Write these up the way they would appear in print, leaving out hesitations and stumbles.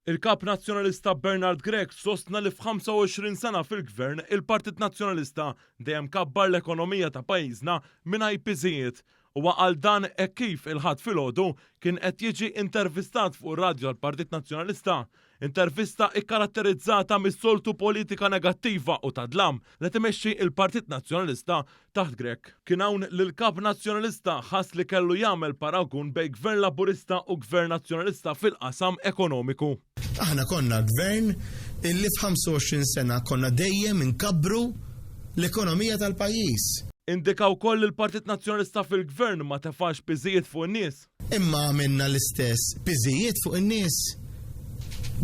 Il-kap nazzjonalista Bernard Grech sostna li f'25 sena fil-gvern il-Partit Nazzjonalista dejjem kabbar l-ekonomija ta' pajjiżna mingħajr piżijiet u għal dan kif il-ħadd filgħodu kien qed jiġi intervistat fuq ir-radju tal-Partit Nazzjonalista. Intervista ikkaratterizzata mis-soltu politika negattiva u ta' dlam li timexxi il-Partit Nazzjonalista taħt Grech. Kien hawn li l-kap nazzjonalista ħass li kellu jagħmel paragun bejn gvern Laburista u gvern nazzjonalista fil-qasam ekonomiku. Aħna konna gvern illi f'25 sena konna dejjem inkabru l-ekonomija tal-pajjiż. Indika wkoll il-Partit Nazzjonalista fil-gvern ma tefax piżijiet fuq in-nies. Imma għamilna l-istess piżijiet fuq in-nies.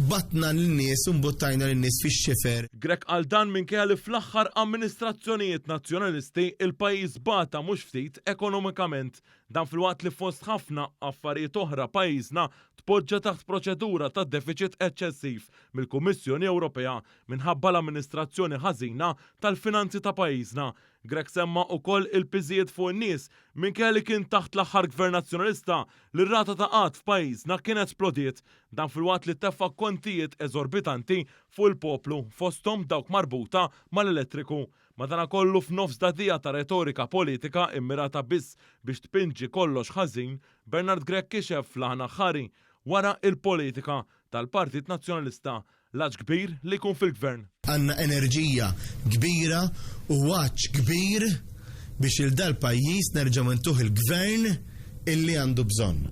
Batna l-nies u mbuttajna l-nies fix-xifer. Grech għal dan minkejja li fl-aħħar amministrazzjonijiet nazzjonalisti il-pajjiż bata mhux ftit ekonomikament. Dan fil-waqt li fost ħafna affarijiet oħra pajjiżna tpoġġa taħt proċedura ta' deficit eċċessiv mill-Kummissjoni Ewropea minħabba l-amministrazzjoni ħażina tal-finanzi ta' pajjiżna. Grech semma wkoll il-piżijiet fuq in-nies minkejja li kien taħt l-aħħar gvern nazzjonalista li r-rata ta' qatt f'pajjiżna kienet splodiet. Dan fil-waqt li tefa' kontijiet eżorbitanti fuq il-poplu fosthom dawk marbuta mal-elettriku. Madankollu f'nofs dadija ta' retorika politika immirata biss biex tpinġi kollox ħażin, Bernard Grech kixef fl-aħna ħari wara il-politika tal-Partit Nazzjonalista l-għaġ kbir li jkun fil-gvern. Għandna enerġija kbira u għaġ kbir biex il-dal pajjiż nerġa' ntuħ il-gvern illi għandu bżonn.